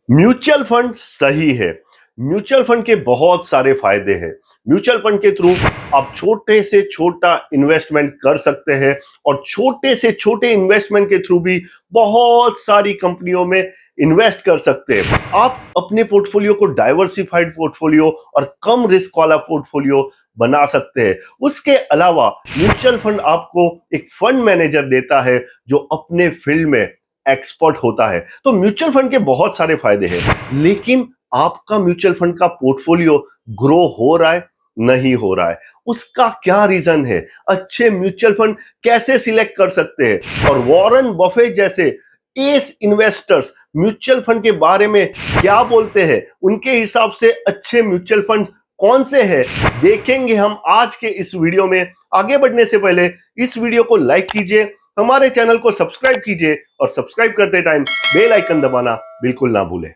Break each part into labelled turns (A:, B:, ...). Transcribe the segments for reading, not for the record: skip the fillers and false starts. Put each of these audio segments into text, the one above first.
A: Mutual fund सही है। Mutual fund के बहुत सारे फायदे हैं। म्यूचुअल फंड के थ्रू आप छोटे से छोटा इन्वेस्टमेंट कर सकते हैं और छोटे से छोटे इन्वेस्टमेंट के थ्रू भी बहुत सारी कंपनियों में इन्वेस्ट कर सकते हैं। आप अपने पोर्टफोलियो को डाइवर्सिफाइड पोर्टफोलियो और कम रिस्क वाला पोर्टफोलियो बना सकते हैं। उसके अलावा म्यूचुअल फंड आपको एक फंड मैनेजर देता है जो अपने फील्ड में एक्सपर्ट होता है। तो म्यूचुअल फंड के बहुत सारे फायदे हैं, लेकिन आपका म्यूचुअल फंड का पोर्टफोलियो ग्रो हो रहा है, नहीं हो रहा है, उसका क्या रीजन है? अच्छे म्यूचुअल फंड कैसे सिलेक्ट कर सकते हैं? और वॉरेन बफेट जैसे एस इन्वेस्टर्स म्यूचुअल फंड के बारे में क्या बोलते हैं? उनके हिसाब से अच्छे म्यूचुअल फंड कौन से हैं, देखेंगे हम आज के इस वीडियो में। आगे बढ़ने से पहले इस वीडियो को लाइक कीजिए, हमारे चैनल को सब्सक्राइब कीजिए और सब्सक्राइब करते टाइम बेल आइकन दबाना बिल्कुल ना भूलें।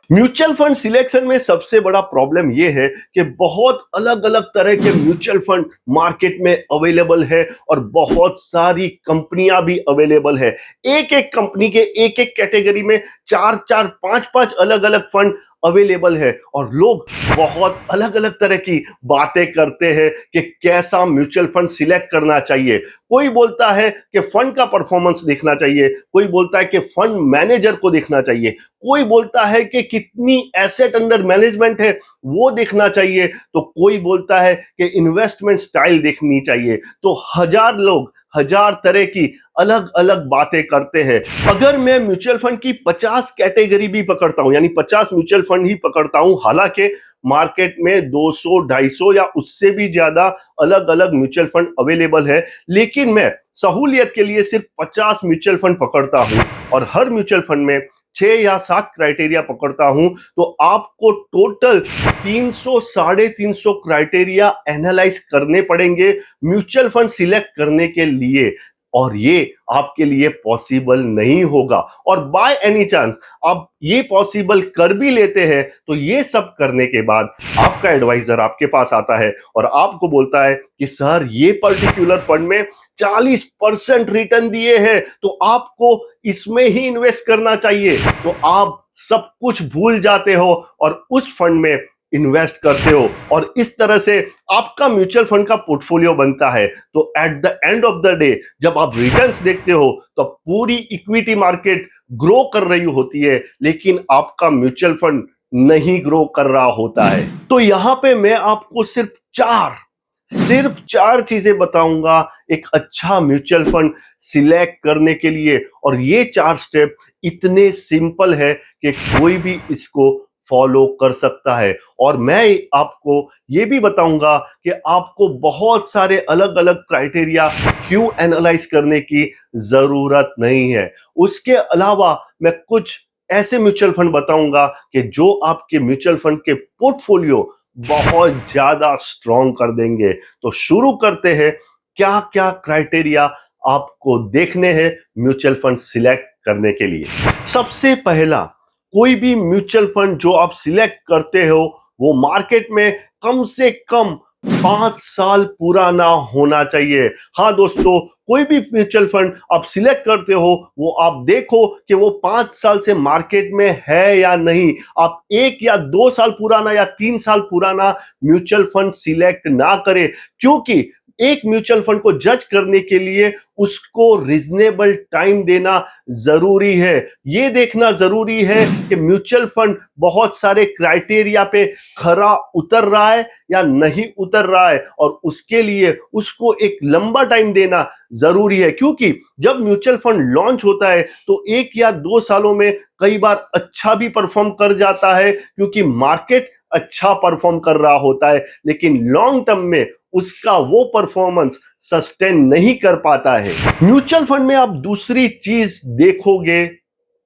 A: म्यूचुअल फंड सिलेक्शन में सबसे बड़ा प्रॉब्लम यह है कि बहुत अलग अलग तरह के म्यूचुअल फंड मार्केट में अवेलेबल है और बहुत सारी कंपनियां भी अवेलेबल है। एक एक कंपनी के एक एक कैटेगरी में चार चार पांच पांच अलग अलग फंड अवेलेबल है और लोग बहुत अलग अलग तरह की बातें करते हैं कि कैसा म्यूचुअल फंड सिलेक्ट करना चाहिए। कोई बोलता है कि फंड का परफॉर्मेंस देखना चाहिए, कोई बोलता है कि फंड मैनेजर को देखना चाहिए, कोई बोलता है कि कितनी एसेट अंडर मैनेजमेंट है वो देखना चाहिए, तो कोई बोलता है कि इन्वेस्टमेंट स्टाइल देखनी चाहिए। तो हजार लोग हजार तरह की अलग अलग बातें करते हैं। अगर मैं म्यूचुअल फंड की 50 कैटेगरी भी पकड़ता हूं, यानी 50 म्यूचुअल फंड ही पकड़ता हूं, हालांकि मार्केट में 200 250 या उससे भी ज्यादा अलग अलग म्यूचुअल फंड अवेलेबल है, लेकिन मैं सहूलियत के लिए सिर्फ 50 म्यूचुअल फंड पकड़ता हूं और हर म्यूचुअल फंड में 6 या 7 क्राइटेरिया पकड़ता हूं, तो आपको टोटल 300 350 क्राइटेरिया एनालाइज करने पड़ेंगे म्यूचुअल फंड सिलेक्ट करने के लिए, और ये आपके लिए पॉसिबल नहीं होगा। और बाय एनी चांस आप ये पॉसिबल कर भी लेते हैं तो ये सब करने के बाद आपका एडवाइजर आपके पास आता है और आपको बोलता है कि सर ये पर्टिकुलर फंड में 40% रिटर्न दिए हैं तो आपको इसमें ही इन्वेस्ट करना चाहिए। तो आप सब कुछ भूल जाते हो और उस फंड में इन्वेस्ट करते हो और इस तरह से आपका म्यूचुअल फंड का पोर्टफोलियो बनता है। तो at the end of the day जब आप रिटर्न्स देखते हो तो पूरी इक्विटी मार्केट ग्रो कर रही होती है, लेकिन आपका म्यूचुअल फंड नहीं ग्रो कर रहा होता है। तो यहां पे मैं आपको सिर्फ चार चीजें बताऊंगा एक अच्छा म्यूचुअल फंड सिलेक्ट करने के लिए, और ये चार स्टेप इतने सिंपल है कि कोई भी इसको फॉलो कर सकता है। और मैं आपको ये भी बताऊंगा कि आपको बहुत सारे अलग अलग क्राइटेरिया क्यों एनालाइज करने की जरूरत नहीं है। उसके अलावा मैं कुछ ऐसे म्यूचुअल फंड बताऊंगा कि जो आपके म्यूचुअल फंड के पोर्टफोलियो बहुत ज्यादा स्ट्रॉन्ग कर देंगे। तो शुरू करते हैं, क्या क्या क्राइटेरिया आपको देखने हैं म्यूचुअल फंड सिलेक्ट करने के लिए। सबसे पहला, कोई भी म्यूचुअल फंड जो आप सिलेक्ट करते हो वो मार्केट में कम से कम 5 साल पुराना होना चाहिए। हाँ दोस्तों, कोई भी म्यूचुअल फंड आप सिलेक्ट करते हो वो आप देखो कि वो 5 साल से मार्केट में है या नहीं। आप 1 या 2 साल पुराना या 3 साल पुराना म्यूचुअल फंड सिलेक्ट ना करें, क्योंकि एक म्यूचुअल फंड को जज करने के लिए उसको रीजनेबल टाइम देना जरूरी है। यह देखना जरूरी है कि म्यूचुअल फंड बहुत सारे क्राइटेरिया पे खरा उतर रहा है या नहीं उतर रहा है, और उसके लिए उसको एक लंबा टाइम देना जरूरी है। क्योंकि जब म्यूचुअल फंड लॉन्च होता है तो 1 या 2 सालों में कई बार अच्छा भी परफॉर्म कर जाता है क्योंकि मार्केट अच्छा परफॉर्म कर रहा होता है, लेकिन लॉन्ग टर्म में उसका वो परफॉर्मेंस सस्टेन नहीं कर पाता है। म्यूचुअल फंड में आप दूसरी चीज देखोगे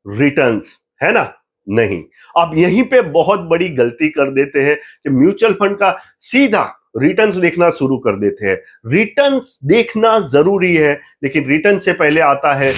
A: रिटर्न्स, है ना? नहीं, आप यहीं पे बहुत बड़ी गलती कर देते हैं कि म्यूचुअल फंड का सीधा रिटर्न्स देखना शुरू कर देते हैं। रिटर्न्स देखना जरूरी है, लेकिन रिटर्न से पहले आता है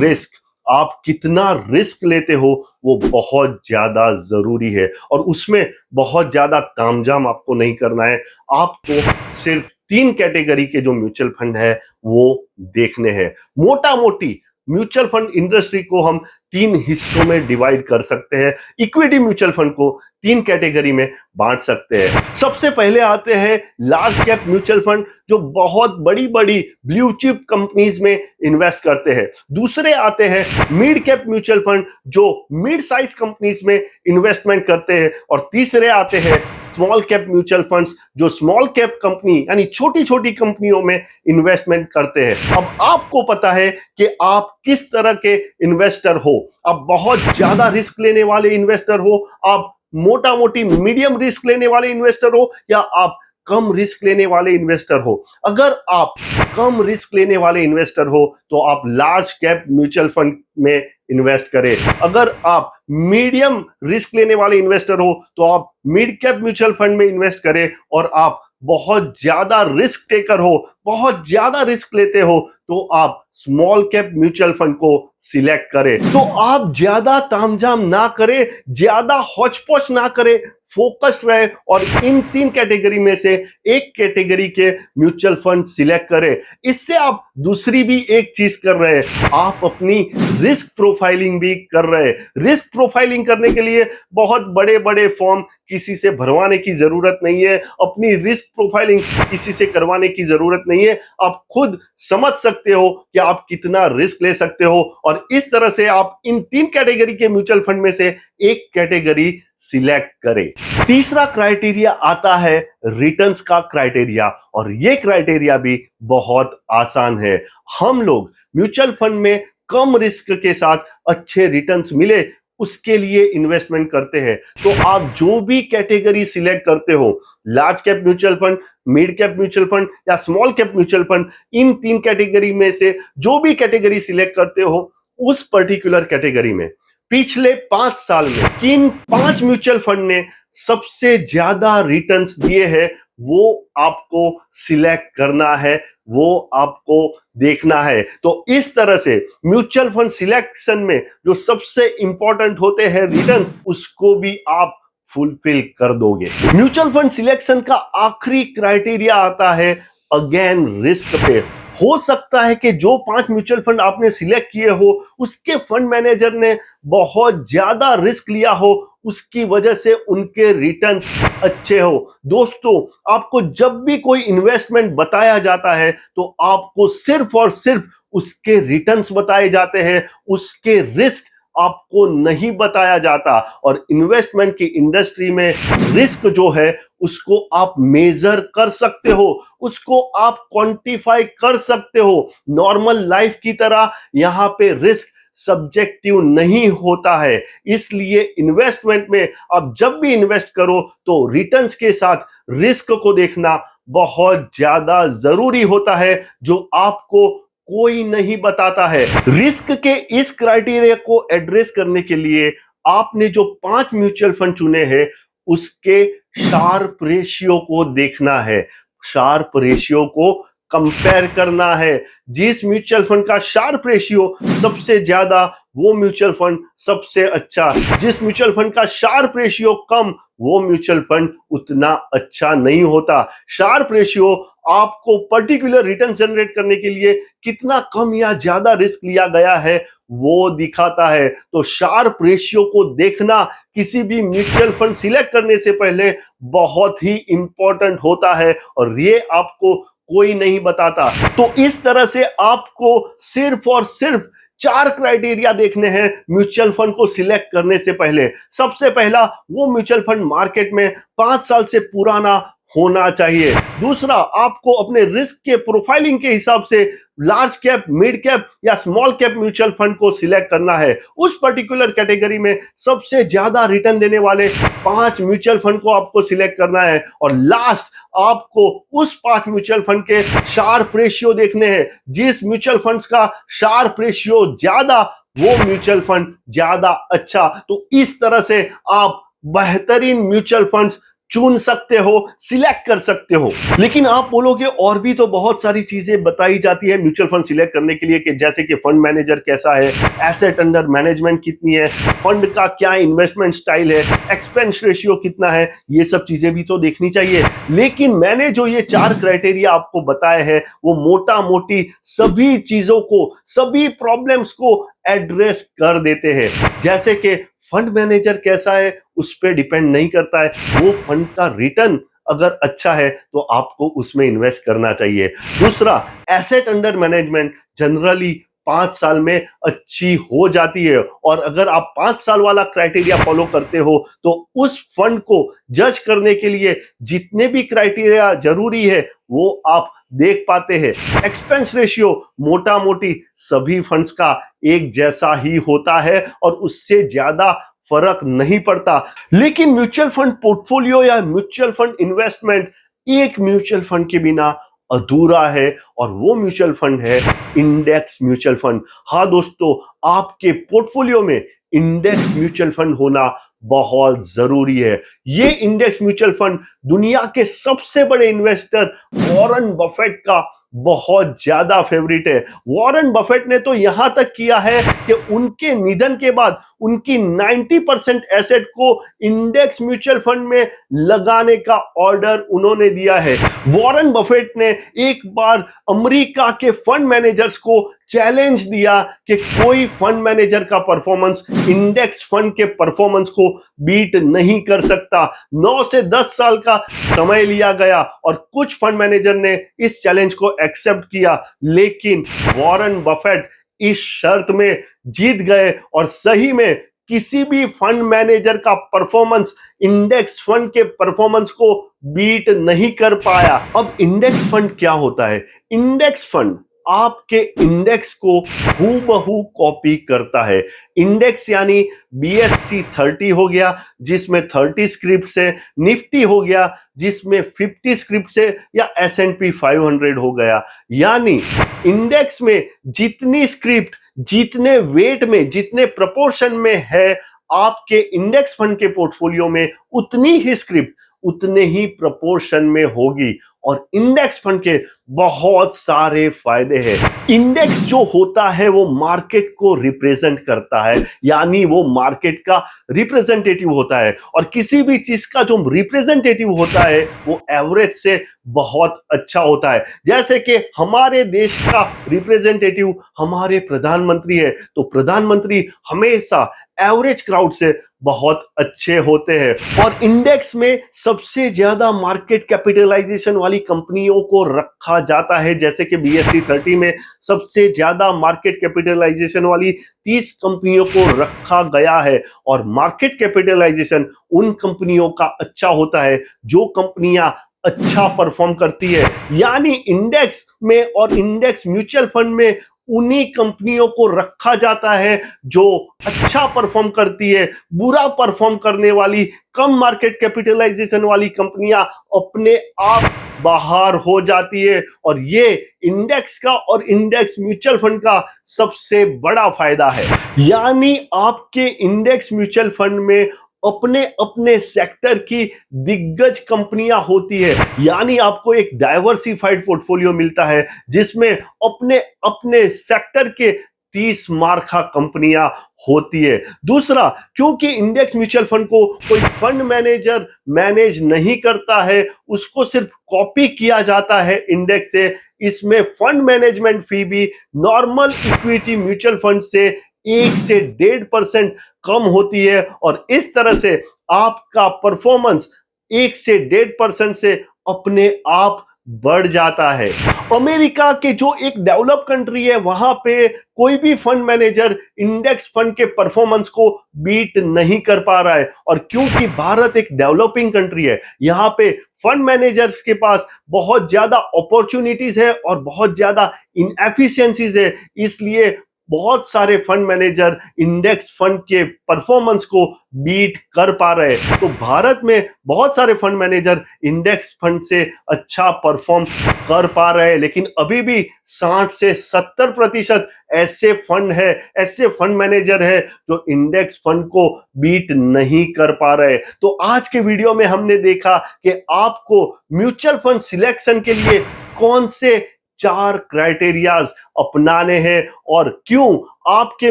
A: रिस्क। आप कितना रिस्क लेते हो वो बहुत ज्यादा जरूरी है, और उसमें बहुत ज्यादा तामझाम आपको नहीं करना है। आपको सिर्फ 3 कैटेगरी के जो म्यूचुअल फंड है वो देखने हैं। मोटा मोटी म्यूचुअल फंड इंडस्ट्री को हम 3 हिस्सों में डिवाइड कर सकते हैं। इक्विटी म्यूचुअल फंड को 3 कैटेगरी में बांट सकते हैं। सबसे पहले आते हैं लार्ज कैप म्यूचुअल फंड, जो बहुत बड़ी बड़ी ब्लू चिप कंपनीज में इन्वेस्ट करते हैं। दूसरे आते हैं मिड कैप म्यूचुअल फंड, जो मिड साइज कंपनीज में इन्वेस्टमेंट करते हैं। और तीसरे आते हैं स्मॉल कैप म्यूचुअल फंड्स, जो स्मॉल कैप कंपनी यानी छोटी छोटी कंपनियों में इन्वेस्टमेंट करते हैं। अब आपको पता है कि आप किस तरह के इन्वेस्टर हो। आप बहुत ज्यादा रिस्क लेने वाले इन्वेस्टर हो, आप मोटा मोटी मीडियम रिस्क लेने वाले इन्वेस्टर हो, या आप कम रिस्क लेने वाले इन्वेस्टर हो। अगर आप कम रिस्क लेने वाले इन्वेस्टर हो तो आप लार्ज कैप म्यूचुअल फंड में इन्वेस्ट करें। अगर आप मीडियम रिस्क लेने वाले इन्वेस्टर हो तो आप मिड कैप म्यूचुअल फंड में इन्वेस्ट करें। और आप बहुत ज्यादा रिस्क टेकर हो, बहुत ज्यादा रिस्क लेते हो, तो आप स्मॉल कैप म्यूचुअल फंड को सिलेक्ट करें। तो आप ज्यादा तामझाम ना करें, ज्यादा हौच-पौच ना करें, फोकस्ड रहे और इन 3 कैटेगरी में से एक कैटेगरी के म्यूचुअल फंड सिलेक्ट करें। इससे आप दूसरी भी एक चीज कर रहे हैं, आप अपनी रिस्क प्रोफाइलिंग भी कर रहे हैं। रिस्क प्रोफाइलिंग करने के लिए बहुत बड़े बड़े फॉर्म किसी से भरवाने की जरूरत नहीं है, अपनी रिस्क प्रोफाइलिंग किसी से करवाने की जरूरत नहीं है। आप खुद समझ सकते हो कि आप कितना रिस्क ले सकते हो, और इस तरह से आप इन 3 कैटेगरी के म्यूचुअल फंड में से एक कैटेगरी सिलेक्ट करें। तीसरा क्राइटेरिया आता है रिटर्न्स का क्राइटेरिया, और यह क्राइटेरिया भी बहुत आसान है। हम लोग म्यूचुअल फंड में कम रिस्क के साथ अच्छे रिटर्न्स मिले उसके लिए इन्वेस्टमेंट करते हैं। तो आप जो भी कैटेगरी सिलेक्ट करते हो, large cap mutual fund, mid cap mutual fund या स्मॉल कैप म्यूचुअल फंड, इन 3 कैटेगरी में से जो भी कैटेगरी सिलेक्ट करते हो, उस पर्टिकुलर कैटेगरी में पिछले 5 साल में किन 5 म्यूचुअल फंड ने सबसे ज्यादा रिटर्न्स दिए हैं, वो आपको सिलेक्ट करना है, वो आपको देखना है। तो इस तरह से म्यूचुअल फंड सिलेक्शन में जो सबसे इंपॉर्टेंट होते हैं रिटर्न्स, उसको भी आप फुलफिल कर दोगे। म्यूचुअल फंड सिलेक्शन का आखिरी क्राइटेरिया आता है अगेन रिस्क पे। हो सकता है कि जो 5 म्यूचुअल फंड आपने सिलेक्ट किए हो, उसके फंड मैनेजर ने बहुत ज्यादा रिस्क लिया हो, उसकी वजह से उनके रिटर्न्स अच्छे हो। दोस्तों, आपको जब भी कोई इन्वेस्टमेंट बताया जाता है तो आपको सिर्फ और सिर्फ उसके रिटर्न्स बताए जाते हैं, उसके रिस्क आपको नहीं बताया जाता। और इन्वेस्टमेंट की इंडस्ट्री में रिस्क जो है उसको आप मेजर कर सकते हो, उसको आप क्वांटिफाई कर सकते हो। नॉर्मल लाइफ की तरह यहां पे रिस्क सब्जेक्टिव नहीं होता है। इसलिए इन्वेस्टमेंट में आप जब भी इन्वेस्ट करो तो रिटर्न्स के साथ रिस्क को देखना बहुत ज्यादा जरूरी होता है, जो आपको कोई नहीं बताता है। रिस्क के इस क्राइटेरिया को एड्रेस करने के लिए आपने जो 5 म्यूचुअल फंड चुने हैं, उसके शार्प रेशियो को देखना है, शार्प रेशियो को कंपेयर करना है। जिस म्यूचुअल फंड का शार्प रेशियो सबसे ज्यादा, वो म्यूचुअल फंड सबसे अच्छा। जिस म्यूचुअल फंड का शार्प रेशियो कम, वो म्यूचुअल फंड उतना अच्छा नहीं होता। शार्प रेशियो आपको पर्टिकुलर रिटर्न जनरेट करने के लिए कितना कम या ज्यादा रिस्क लिया गया है वो दिखाता है। तो शार्प रेशियो को देखना किसी भी म्यूचुअल फंड सिलेक्ट करने से पहले बहुत ही इंपॉर्टेंट होता है, और ये आपको कोई नहीं बताता। तो इस तरह से आपको सिर्फ और सिर्फ 4 क्राइटेरिया देखने हैं म्यूचुअल फंड को सिलेक्ट करने से पहले। सबसे पहला, वो म्यूचुअल फंड मार्केट में 5 साल से पुराना होना चाहिए। दूसरा, आपको अपने रिस्क के प्रोफाइलिंग के हिसाब से लार्ज कैप, मिड कैप या स्मॉल कैप म्यूचुअल फंड को सिलेक्ट करना है। उस पर्टिकुलर कैटेगरी में सबसे ज्यादा रिटर्न देने वाले 5 म्यूचुअल फंड को आपको सिलेक्ट करना है। और लास्ट, आपको उस 5 म्यूचुअल फंड के शार्प रेशियो देखने हैं। जिस म्यूचुअल फंड्स का शार्प रेशियो ज्यादा, वो म्यूचुअल फंड ज्यादा अच्छा। तो इस तरह से आप बेहतरीन म्यूचुअल फंड्स चुन सकते हो, सिलेक्ट कर सकते हो। लेकिन आप बोलोगे और भी तो बहुत सारी चीजें बताई जाती है म्यूचुअल फंड सिलेक्ट करने के लिए, कि जैसे कि फंड मैनेजर कैसा है, एसेट अंडर मैनेजमेंट कितनी है, फंड का क्या इन्वेस्टमेंट स्टाइल है, एक्सपेंस रेशियो कितना है, ये सब चीजें भी तो देखनी चाहिए। लेकिन मैंने जो ये 4 क्राइटेरिया आपको बताए हैं वो मोटा मोटी सभी चीजों को, सभी प्रॉब्लम्स को एड्रेस कर देते हैं। जैसे कि फंड मैनेजर कैसा है उस पर डिपेंड नहीं करता है, वो फंड का रिटर्न अगर अच्छा है तो आपको उसमें इन्वेस्ट करना चाहिए। दूसरा, एसेट अंडर मैनेजमेंट जनरली 5 साल में अच्छी हो जाती है, और अगर आप 5 साल वाला क्राइटेरिया फॉलो करते हो तो उस फंड को जज करने के लिए जितने भी क्राइटेरिया जरूरी है वो आप देख पाते हैं। एक्सपेंस रेशियो मोटा मोटी सभी फंड्स का एक जैसा ही होता है और उससे ज्यादा फर्क नहीं पड़ता। लेकिन म्यूचुअल फंड पोर्टफोलियो या म्यूचुअल फंड इन्वेस्टमेंट एक म्यूचुअल फंड के बिना अधूरा है, और वो म्यूचुअल फंड है इंडेक्स म्यूचुअल फंड। हाँ दोस्तों, आपके पोर्टफोलियो में इंडेक्स म्यूचुअल फंड होना बहुत जरूरी है। ये इंडेक्स म्यूचुअल फंड दुनिया के सबसे बड़े इन्वेस्टर वॉरेन बफेट का बहुत ज्यादा फेवरेट है। वॉरेन बफेट ने तो यहां तक किया है कि उनके निधन के बाद उनकी 90% एसेट को इंडेक्स म्यूचुअल फंड में लगाने का ऑर्डर उन्होंने दिया है। वॉरेन बफेट ने एक बार अमेरिका के फंड मैनेजर्स को चैलेंज दिया कि कोई फंड मैनेजर का परफॉर्मेंस इंडेक्स फंड के परफॉर्मेंस को बीट नहीं कर सकता। 9 से 10 साल का समय लिया गया और कुछ फंड मैनेजर ने इस चैलेंज को एक्सेप्ट किया, लेकिन वॉरेन बफेट इस शर्त में जीत गए और सही में किसी भी फंड मैनेजर का परफॉर्मेंस इंडेक्स फंड के परफॉर्मेंस को बीट नहीं कर पाया। अब इंडेक्स फंड क्या होता है? इंडेक्स फंड आपके इंडेक्स को हूबहू कॉपी करता है। इंडेक्स यानी BSE 30 हो गया जिसमें 30 स्क्रिप्ट है, निफ्टी हो गया जिसमें 50 स्क्रिप्ट है, या S&P 500 हो गया। यानी इंडेक्स में जितनी स्क्रिप्ट, जितने वेट में, जितने प्रोपोर्शन में है आपके इंडेक्स फंड के पोर्टफोलियो में, उतनी ही स्क्रिप्ट, उतने ही प्रोपोर्शन में होगी। और इंडेक्स फंड के बहुत सारे फायदे हैं। इंडेक्स जो होता है वो मार्केट को रिप्रेजेंट करता है, यानी वो मार्केट का रिप्रेजेंटेटिव होता है, और किसी भी चीज का जो रिप्रेजेंटेटिव होता है वो एवरेज से बहुत अच्छा होता है। जैसे कि हमारे देश का रिप्रेजेंटेटिव हमारे प्रधानमंत्री है, तो प्रधानमंत्री हमेशा एवरेज क्राउड से बहुत अच्छे होते हैं। और इंडेक्स में सबसे ज्यादा मार्केट कैपिटलाइजेशन वाली कंपनियों को रखा जाता है, जैसे कि BSE 30 में सबसे ज्यादा मार्केट कैपिटलाइजेशन वाली 30 कंपनियों को रखा गया है। और मार्केट कैपिटलाइजेशन उन कंपनियों का अच्छा होता है जो कंपनियां अच्छा परफॉर्म करती है, यानी इंडेक्स में और इंडेक्स म्यूचुअल फंड में उन्हीं कंपनियों को रखा जाता है जो अच्छा परफॉर्म करती है। बुरा परफॉर्म करने वाली, कम मार्केट कैपिटलाइजेशन वाली कंपनियां अपने आप बाहर हो जाती है। और ये इंडेक्स का और इंडेक्स म्यूचुअल फंड का सबसे बड़ा फायदा है। यानी आपके इंडेक्स म्यूचुअल फंड में अपने अपने सेक्टर की दिग्गज कंपनियां होती है, यानी आपको एक डाइवर्सिफाइड पोर्टफोलियो मिलता है जिसमें अपने अपने सेक्टर के 30 मार्का कंपनियां होती है। दूसरा, क्योंकि इंडेक्स म्यूचुअल फंड को कोई फंड मैनेजर मैनेज नहीं करता है, उसको सिर्फ कॉपी किया जाता है इंडेक्स से, इसमें फंड मैनेजमेंट फी भी नॉर्मल इक्विटी म्यूचुअल फंड से 1 से 1.5% कम होती है। और इस तरह से आपका परफॉर्मेंस 1 से 1.5% से अपने आप बढ़ जाता है। अमेरिका के जो एक डेवलप कंट्री है वहां पे कोई भी फंड मैनेजर इंडेक्स फंड के परफॉर्मेंस को बीट नहीं कर पा रहा है। और क्योंकि भारत एक डेवलपिंग कंट्री है, यहां पे फंड मैनेजर्स के पास बहुत ज्यादा अपॉर्चुनिटीज है और बहुत ज्यादा इनएफिशिएंसीज है, इसलिए बहुत सारे फंड मैनेजर इंडेक्स फंड के परफॉर्मेंस को बीट कर पा रहे हैं। तो भारत में बहुत सारे फंड मैनेजर इंडेक्स फंड से अच्छा परफॉर्म कर पा रहे हैं, लेकिन अभी भी 60 से 70% ऐसे फंड है, ऐसे फंड मैनेजर है जो इंडेक्स फंड को बीट नहीं कर पा रहे। तो आज के वीडियो में हमने देखा कि आपको म्यूचुअल फंड सिलेक्शन के लिए कौन से 4 क्राइटेरियाज अपनाने हैं और क्यों आपके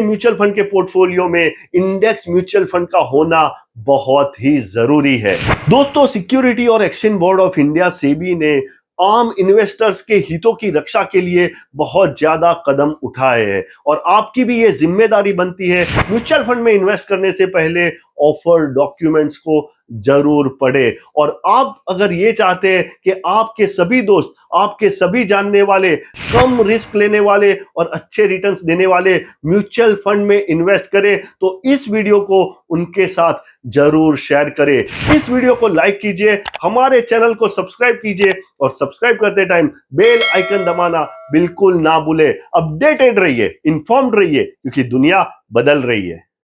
A: म्यूचुअल फंड के पोर्टफोलियो में इंडेक्स म्यूचुअल फंड का होना बहुत ही जरूरी है। दोस्तों, सिक्योरिटी और exchange board of India SEBI ने आम इन्वेस्टर्स के हितों की रक्षा के लिए बहुत ज्यादा कदम उठाए हैं और आपकी भी ये जिम्मेदारी बनती है म्यूचुअल फंड में इन्वेस्ट करने से पहले ऑफर डॉक्यूमेंट्स को जरूर पढ़े। और आप अगर ये चाहते हैं कि आपके सभी दोस्त, आपके सभी जानने वाले कम रिस्क लेने वाले और अच्छे रिटर्न्स देने वाले म्यूचुअल फंड में इन्वेस्ट करें, तो इस वीडियो को उनके साथ जरूर शेयर करें। इस वीडियो को लाइक कीजिए, हमारे चैनल को सब्सक्राइब कीजिए और सब्सक्राइब करते टाइम बेल आइकन दबाना बिल्कुल ना भूलें। अपडेटेड रहिए, इंफॉर्म्ड रहिए, क्योंकि दुनिया बदल रही है।